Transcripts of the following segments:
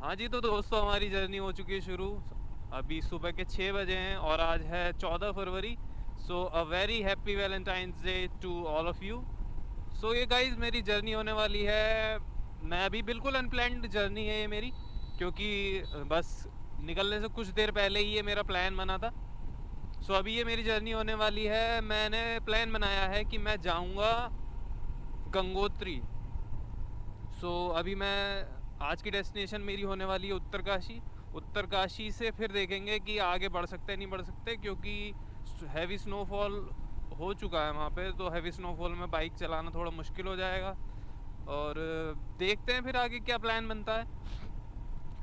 हाँ जी, तो दोस्तों हमारी जर्नी हो चुकी है शुरू। अभी सुबह के 6 बजे हैं और आज है 14 फरवरी। So a very happy valentine's day to all of you. So ये गाइस मेरी जर्नी होने वाली है। मैं अभी बिल्कुल अनप्लान्ड जर्नी है ये मेरी, क्योंकि बस निकलने से कुछ देर पहले ही ये मेरा प्लान बना था। सो अभी ये मेरी जर्नी होने वाली है। मैंने प्लान बनाया है कि मैं जाऊंगा गंगोत्री। अभी मैं आज की डेस्टिनेशन मेरी होने वाली है उत्तरकाशी। उत्तरकाशी से फिर देखेंगे कि आगे बढ़ सकते नहीं बढ़ सकते, क्योंकि हैवी स्नोफॉल हो चुका है वहाँ पे। तो हैवी स्नोफॉल में बाइक चलाना थोड़ा मुश्किल हो जाएगा। और देखते हैं फिर आगे क्या प्लान बनता है।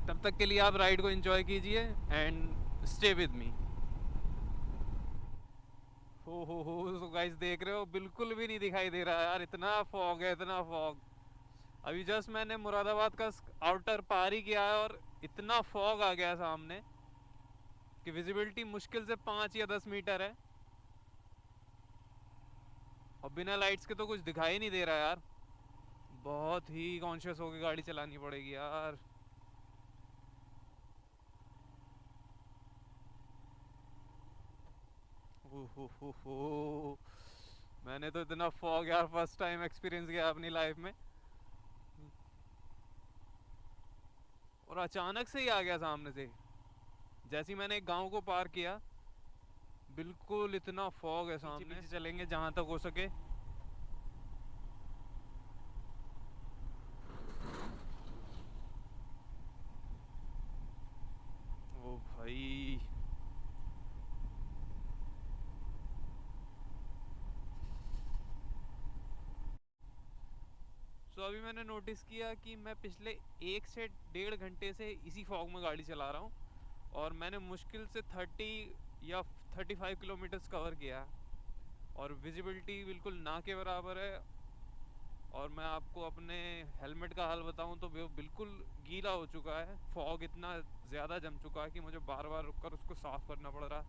तब तक के लिए आप राइड को एंजॉय कीजिए एंड स्टे विद मी। हो तो गाइस देख रहे हो, बिल्कुल भी नहीं दिखाई दे रहा है यार, इतना फॉग है, इतना फॉग। अभी जस्ट मैंने मुरादाबाद का आउटर पार ही किया है और इतना फॉग आ गया सामने कि विजिबिलिटी मुश्किल से 5 या 10 मीटर है। और बिना लाइट्स के तो कुछ दिखाई नहीं दे रहा यार। बहुत ही कॉन्शियस होकर गाड़ी चलानी पड़ेगी यार। मैंने तो इतना फॉग यार फर्स्ट टाइम एक्सपीरियंस किया अपनी लाइफ में। और अचानक से ही आ गया सामने से। जैसे ही मैंने एक गांव को पार किया, बिल्कुल इतना फॉग है सामने। पीछे चलेंगे जहां तक हो सके। ओ भाई, अभी मैंने नोटिस किया कि मैं पिछले 1 से 1.5 घंटे से इसी फॉग में गाड़ी चला रहा हूँ और मैंने मुश्किल से 30 या 35 किलोमीटर्स कवर किया। और विजिबिलिटी बिल्कुल ना के बराबर है। और मैं आपको अपने हेलमेट का हाल बताऊं तो वो बिल्कुल गीला हो चुका है। फॉग इतना ज़्यादा जम चुका है कि मुझे बार बार रुक कर उसको साफ़ करना पड़ रहा है।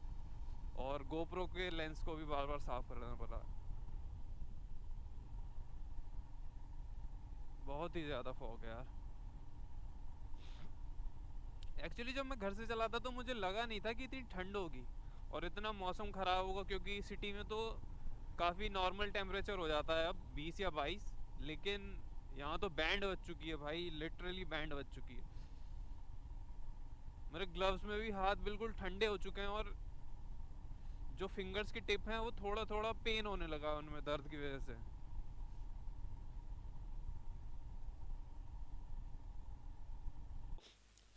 और गोप्रो के लेंस को भी बार बार साफ़ करना पड़ रहा है। बहुत ही ज़्यादा फॉग है यार। एक्चुअली जब मैं घर से चला था तो मुझे लगा नहीं था कि इतनी ठंड होगी और इतना मौसम ख़राब होगा, क्योंकि सिटी में तो काफ़ी नॉर्मल टेम्परेचर हो जाता है अब 20 या 22। लेकिन यहाँ तो बैंड बज चुकी है भाई, लिटरली बैंड बज चुकी है। मेरे ग्लव्स में भी हाथ बिल्कुल ठंडे हो चुके हैं और जो फिंगर्स की टिप हैं वो थोड़ा थोड़ा पेन होने लगा उनमें दर्द की वजह से।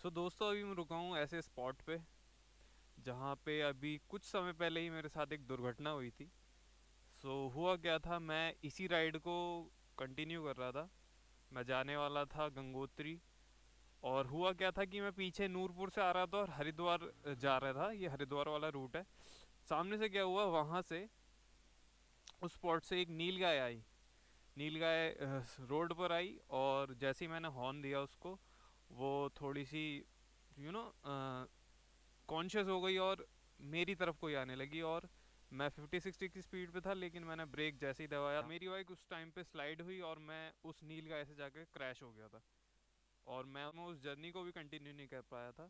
दोस्तों अभी मैं रुका हूँ ऐसे स्पॉट पे जहाँ पे अभी कुछ समय पहले ही मेरे साथ एक दुर्घटना हुई थी। हुआ क्या था, मैं इसी राइड को कंटिन्यू कर रहा था। मैं जाने वाला था गंगोत्री। और हुआ क्या था कि मैं पीछे नूरपुर से आ रहा था और हरिद्वार जा रहा था। ये हरिद्वार वाला रूट है। सामने से क्या हुआ, वहाँ से उस स्पॉट से एक नील गाय आई। नील गाय रोड पर आई और जैसे ही मैंने हॉर्न दिया उसको, वो थोड़ी सी यू नो कॉन्शियस हो गई और मेरी तरफ कोई आने लगी। और मैं 50-60 की स्पीड पे था, लेकिन मैंने ब्रेक जैसे ही दबाया, मेरी बाइक उस टाइम पे स्लाइड हुई और मैं उस नील गाय से जाके क्रैश हो गया था। और मैं उस जर्नी को भी कंटिन्यू नहीं कर पाया था।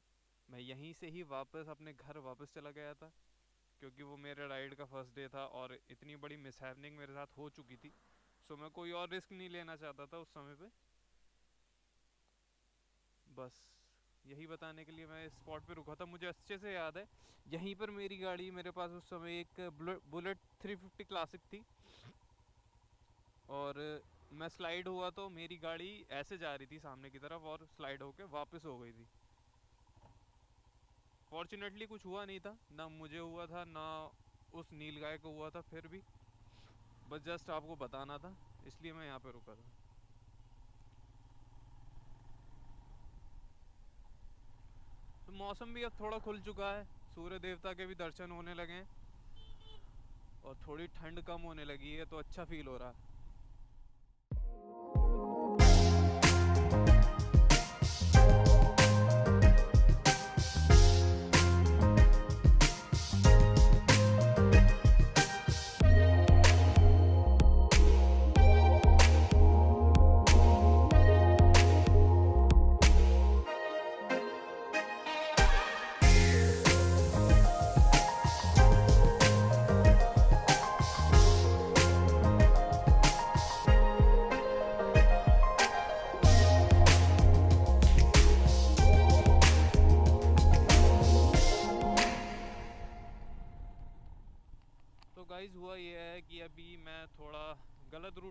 मैं यहीं से ही वापस अपने घर वापस चला गया था, क्योंकि वो मेरे राइड का फर्स्ट डे था और इतनी बड़ी मिसहैपनिंग मेरे साथ हो चुकी थी। मैं कोई और रिस्क नहीं लेना चाहता था उस समय पे। बस यही बताने के लिए मैं इस स्पॉट पे रुका था। मुझे अच्छे से याद है, यहीं पर मेरी गाड़ी, मेरे पास उस समय एक बुलेट 350 क्लासिक थी। और मैं स्लाइड हुआ तो मेरी गाड़ी ऐसे जा रही थी सामने की तरफ और स्लाइड होके वापस हो गई थी। फॉर्चुनेटली कुछ हुआ नहीं था, ना मुझे हुआ था ना उस नील गाय को हुआ था। फिर भी बस जस्ट आपको बताना था, इसलिए मैं यहाँ पे रुका था। तो मौसम भी अब थोड़ा खुल चुका है, सूर्य देवता के भी दर्शन होने लगे हैं और थोड़ी ठंड कम होने लगी है, तो अच्छा फील हो रहा है।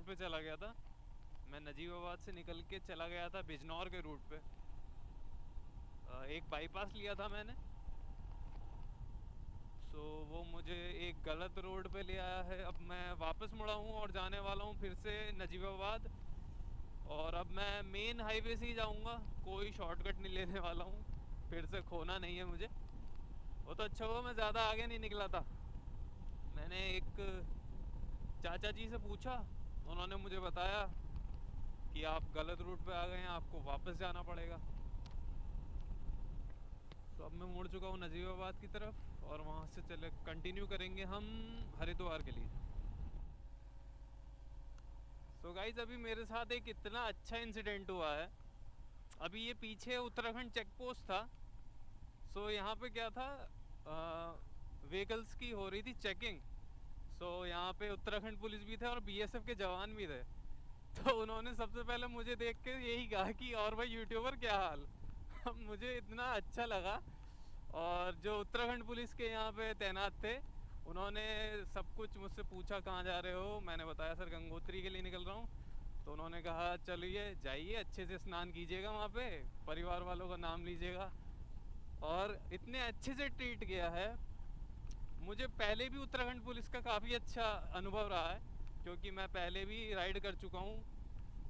पे चला गया था। मैं नजीबाबाद से निकल के चला गया था बिजनौर के रूट पे। एक बाईपास लिया था मैंने। सो वो मुझे एक गलत रोड पे ले आया है। अब मैं वापस मुड़ा हूँ और जाने वाला हूँ फिर से नजीबाबाद। और अब मैं मेन हाईवे से ही जाऊँगा, कोई शॉर्टकट नहीं लेने वाला हूँ। फिर से खोना नहीं है मुझे। वो तो अच्छा हुआ मैं ज़्यादा आगे नहीं निकला था। मैंने एक चाचा जी से पूछा, उन्होंने मुझे बताया कि आप गलत रूट पे आ गए हैं, आपको वापस जाना पड़ेगा। तो अब मैं मुड़ चुका हूँ नजीबाबाद की तरफ और वहाँ से चले कंटिन्यू करेंगे हम हरिद्वार के लिए। सो गाइज अभी मेरे साथ एक इतना अच्छा इंसिडेंट हुआ है। अभी ये पीछे उत्तराखंड चेक पोस्ट था। सो यहाँ पे क्या था, व्हीकल्स की हो रही थी चेकिंग। सो यहाँ पे उत्तराखंड पुलिस भी थे और बीएसएफ के जवान भी थे। तो उन्होंने सबसे पहले मुझे देख के यही कहा कि और भाई यूट्यूबर क्या हाल। अब मुझे इतना अच्छा लगा। और जो उत्तराखंड पुलिस के यहाँ पे तैनात थे, उन्होंने सब कुछ मुझसे पूछा कहाँ जा रहे हो। मैंने बताया सर गंगोत्री के लिए निकल रहा हूँ। तो उन्होंने कहा चलिए जाइए, अच्छे से स्नान कीजिएगा वहाँ पे, परिवार वालों का नाम लीजिएगा। और इतने अच्छे से ट्रीट किया है। मुझे पहले भी उत्तराखंड पुलिस का काफ़ी अच्छा अनुभव रहा है, क्योंकि मैं पहले भी राइड कर चुका हूँ।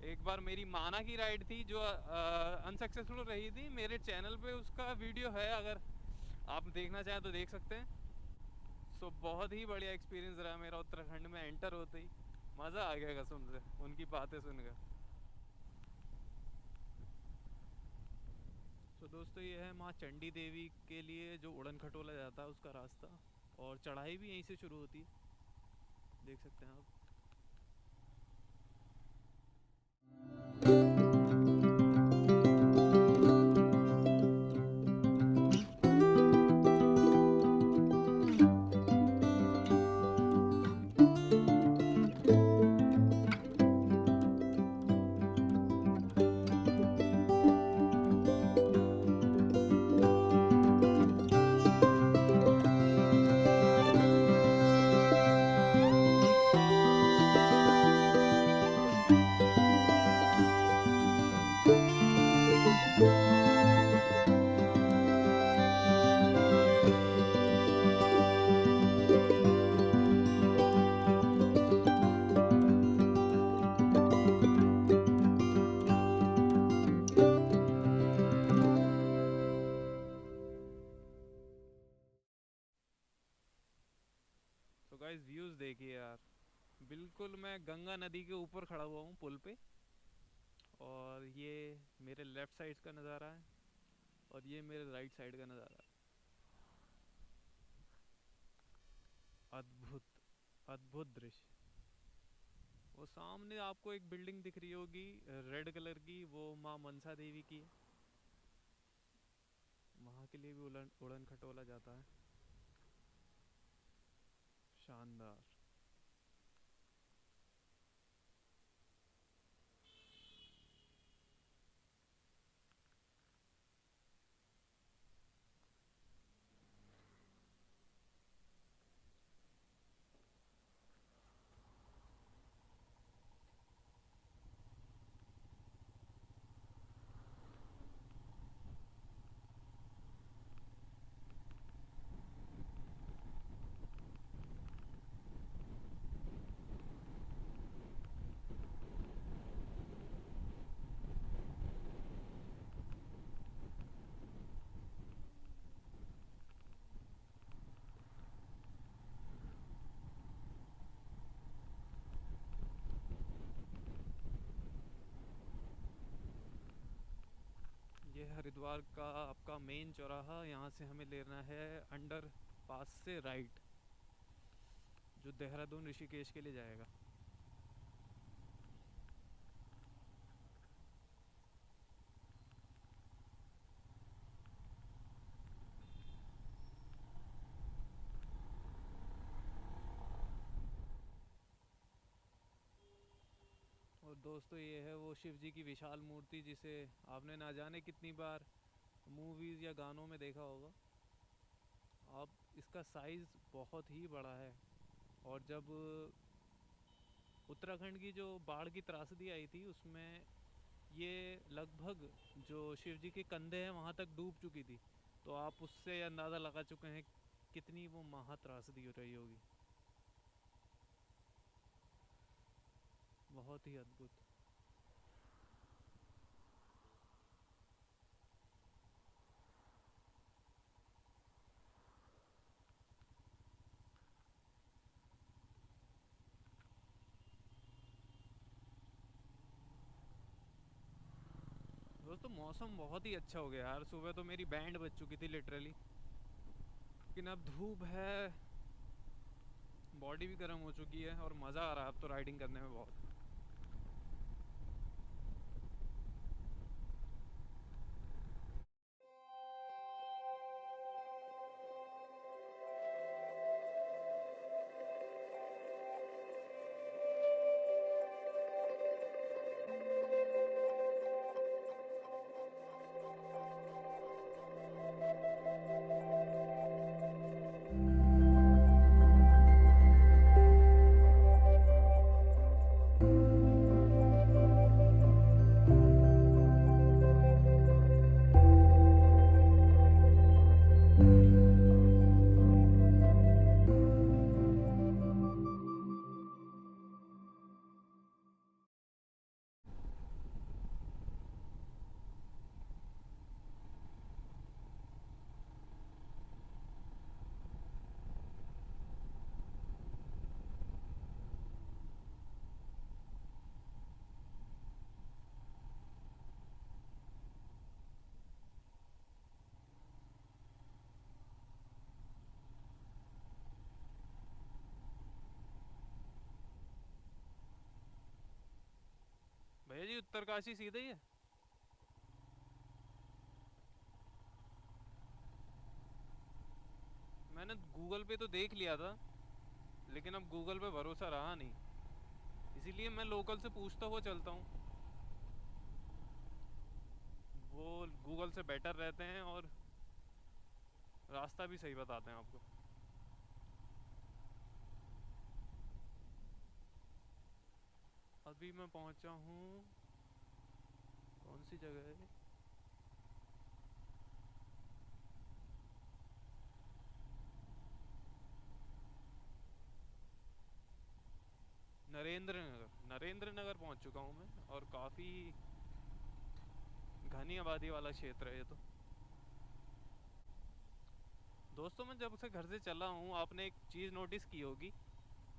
एक बार मेरी माना की राइड थी जो अनसक्सेसफुल रही थी। मेरे चैनल पे उसका वीडियो है, अगर आप देखना चाहें तो देख सकते हैं। सो बहुत ही बढ़िया एक्सपीरियंस रहा मेरा उत्तराखंड में एंटर होते ही। मज़ा आ गया कसम से उनकी बातें सुनकर। तो दोस्तों ये है माँ चंडी देवी के लिए जो उड़न खटोला जाता है उसका रास्ता। और चढ़ाई भी यहीं से शुरू होती है, देख सकते हैं आप। तो गाइस व्यूज़ देखिए यार, बिल्कुल मैं गंगा नदी के ऊपर खड़ा हुआ हूँ पुल पे। और ये मेरे लेफ़्ट साइड का नज़ारा है और ये मेरे राइट साइड का नज़ारा है। अद्भुत, अद्भुत दृश्य। वो सामने आपको एक बिल्डिंग दिख रही होगी रेड कलर की, वो माँ मनसा देवी की है। वहाँ के लिए भी उड़न उड़न खटोला जाता है। शानदार। ये हरिद्वार का आपका मेन चौराहा। यहाँ से हमें लेना है अंडर पास से राइट, जो देहरादून ऋषिकेश के लिए जाएगा। और दोस्तों ये है वो शिव जी की विशाल मूर्ति, जिसे आपने ना जाने कितनी बार मूवीज़ या गानों में देखा होगा। अब इसका साइज़ बहुत ही बड़ा है। और जब उत्तराखंड की जो बाढ़ की त्रासदी आई थी उसमें ये लगभग जो शिव जी के कंधे हैं वहाँ तक डूब चुकी थी। तो आप उससे अंदाज़ा लगा चुके हैं कितनी वो महा त्रासदी हो रही होगी। बहुत ही अद्भुत। दोस्तों मौसम बहुत ही अच्छा हो गया यार। सुबह तो मेरी बैंड बज चुकी थी लिटरली, लेकिन अब धूप है, बॉडी भी गर्म हो चुकी है और मज़ा आ रहा है अब तो राइडिंग करने में बहुत। भैया जी उत्तरकाशी सीधे ही है? मैंने गूगल पे तो देख लिया था, लेकिन अब गूगल पे भरोसा रहा नहीं, इसीलिए मैं लोकल से पूछता हुआ चलता हूँ। वो गूगल से बेटर रहते हैं और रास्ता भी सही बताते हैं आपको। अभी मैं पहुंचा हूँ, कौन सी जगह है? नरेंद्र नगर। नरेंद्र नगर पहुंच चुका हूँ मैं, और काफ़ी घनी आबादी वाला क्षेत्र है ये तो। दोस्तों मैं जब से घर से चला हूँ, आपने एक चीज़ नोटिस की होगी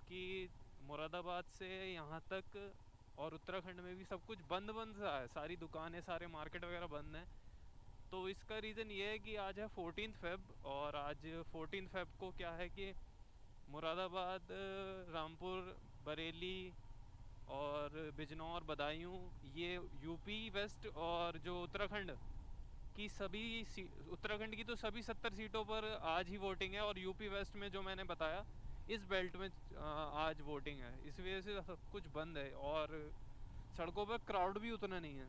कि मुरादाबाद से यहाँ तक और उत्तराखंड में भी सब कुछ बंद बंद सा है, सारी दुकानें सारे मार्केट वगैरह बंद हैं। तो इसका रीज़न ये है कि आज है 14 फेब, और आज 14 फेब को क्या है कि मुरादाबाद, रामपुर, बरेली और बिजनौर, बदायूं, ये यूपी वेस्ट और जो उत्तराखंड की सभी उत्तराखंड की तो सभी 70 सीटों पर आज ही वोटिंग है, और यूपी वेस्ट में जो मैंने बताया इस बेल्ट में आज वोटिंग है। इस वजह से सब कुछ बंद है और सड़कों पर क्राउड भी उतना नहीं है।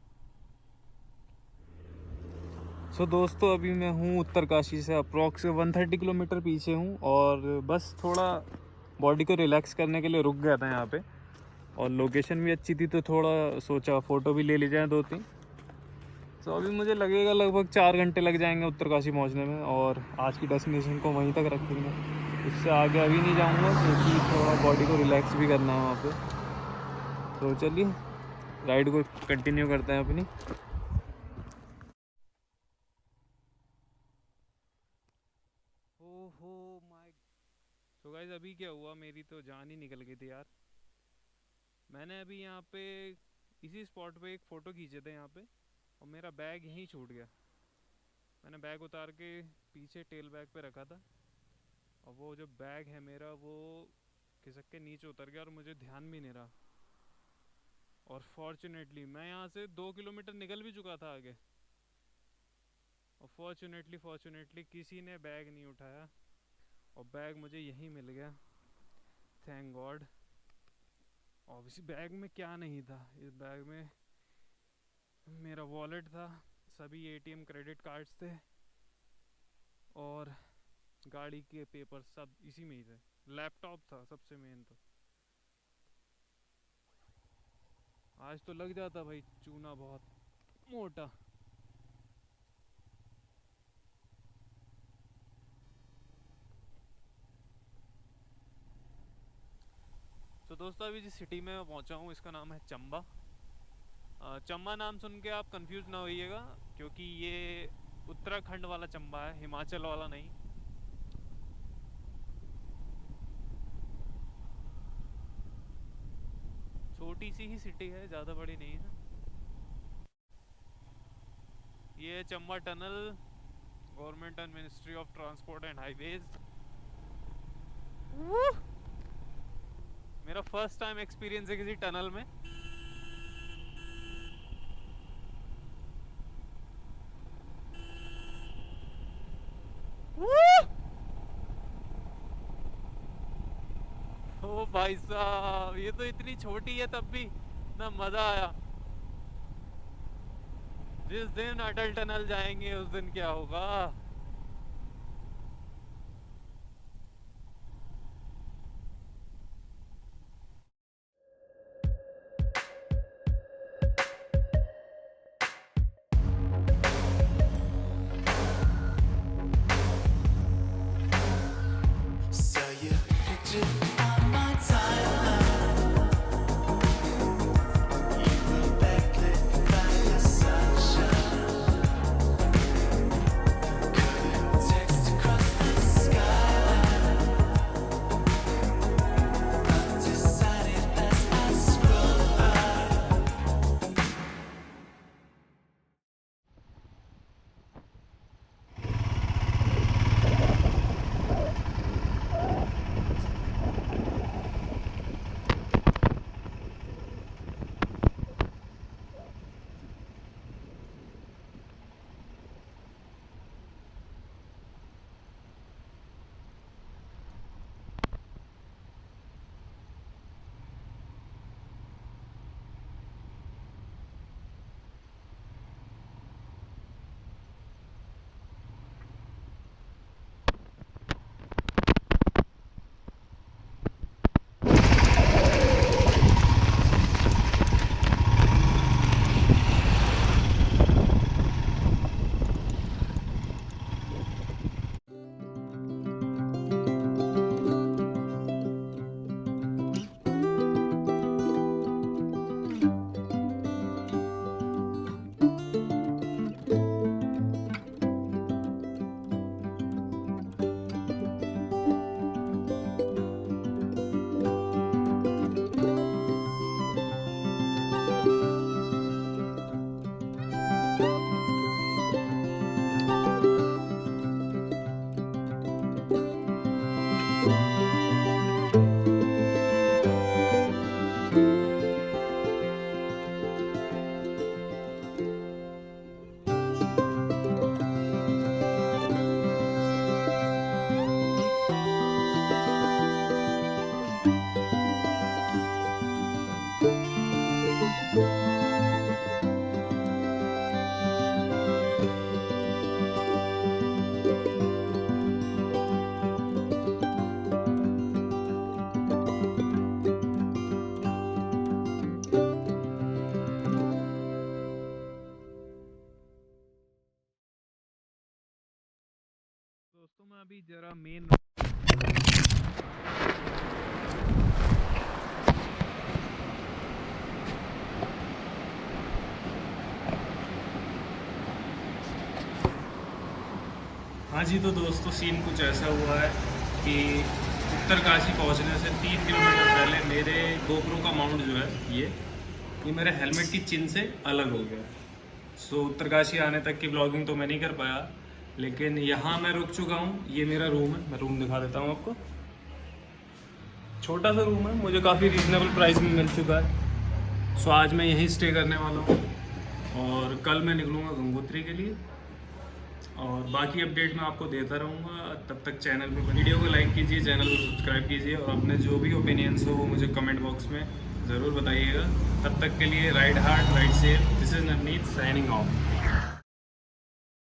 दोस्तों अभी मैं हूँ उत्तरकाशी से अप्रॉक्स 130 किलोमीटर पीछे हूँ, और बस थोड़ा बॉडी को रिलैक्स करने के लिए रुक गया था यहाँ पे, और लोकेशन भी अच्छी थी तो थोड़ा सोचा फ़ोटो भी ले ली जाए दो तीन। तो अभी मुझे लगेगा लगभग 4 घंटे लग जाएंगे उत्तरकाशी पहुँचने में, और आज की डेस्टिनेशन को वहीं तक रखेंगे। इससे आगे अभी नहीं जाऊँगा क्योंकि थोड़ा बॉडी को रिलैक्स भी करना है वहाँ पे। तो चलिए राइड को कंटिन्यू करते हैं अपनी। ओहो माय। तो गाइस अभी क्या हुआ, मेरी तो जान ही निकल गई थी यार। मैंने अभी यहाँ पे इसी स्पॉट पे एक फ़ोटो खींचे थे यहाँ पे, और मेरा बैग यहीं छूट गया। मैंने बैग उतार के पीछे टेल बैग पे रखा था, और वो जो बैग है मेरा वो खिसक के नीचे उतर गया और मुझे ध्यान भी नहीं रहा। और फॉर्चुनेटली मैं यहाँ से 2 किलोमीटर निकल भी चुका था आगे, और फॉर्चुनेटली किसी ने बैग नहीं उठाया, और बैग मुझे यहीं मिल गया, थैंक गॉड। और इस बैग में क्या नहीं था, इस बैग में मेरा वॉलेट था, सभी एटीएम क्रेडिट कार्ड्स थे, और गाड़ी के पेपर सब इसी में ही थे। लैपटॉप था सबसे मेन तो। आज तो लग जाता भाई चूना बहुत मोटा। तो दोस्तों अभी जिस सिटी में मैं पहुंचा हूँ इसका नाम है चंबा। चंबा नाम सुन के आप कंफ्यूज ना होइएगा, क्योंकि ये उत्तराखंड वाला चंबा है, हिमाचल वाला नहीं। छोटी सी ही सिटी है, ज़्यादा बड़ी नहीं है। ये है Chamba tunnel, government and ministry of transport and highways. मेरा फर्स्ट टाइम एक्सपीरियंस है किसी टनल में। ओ भाई साहब, ये तो इतनी छोटी है तब भी ना मजा आया। जिस दिन अटल टनल जाएंगे उस दिन क्या होगा। Saw your picture on my timeline. You were backlit by the sunshine. Couldn't text across the skyline. Undecided as I scroll by. दोस्तों मैं अभी जरा मेन हाँ जी, तो दोस्तों सीन कुछ ऐसा हुआ है कि उत्तरकाशी पहुंचने से 3 किलोमीटर पहले मेरे गोप्रो का माउंट जो है ये मेरे हेलमेट की चिन से अलग हो गया। सो उत्तरकाशी आने तक की ब्लॉगिंग तो मैं नहीं कर पाया, लेकिन यहाँ मैं रुक चुका हूँ। ये मेरा रूम है, मैं रूम दिखा देता हूँ आपको। छोटा सा रूम है, मुझे काफ़ी रीज़नेबल प्राइस में मिल चुका है। सो आज मैं यहीं स्टे करने वाला हूँ और कल मैं निकलूँगा गंगोत्री के लिए, और बाकी अपडेट मैं आपको देता रहूँगा। तब तक चैनल पे वीडियो को लाइक कीजिए, चैनल को सब्सक्राइब कीजिए, और अपने जो भी ओपिनियंस हो वो मुझे कमेंट बॉक्स में ज़रूर बताइएगा। तब तक के लिए ride hard, ride safe. This is Navneet signing off.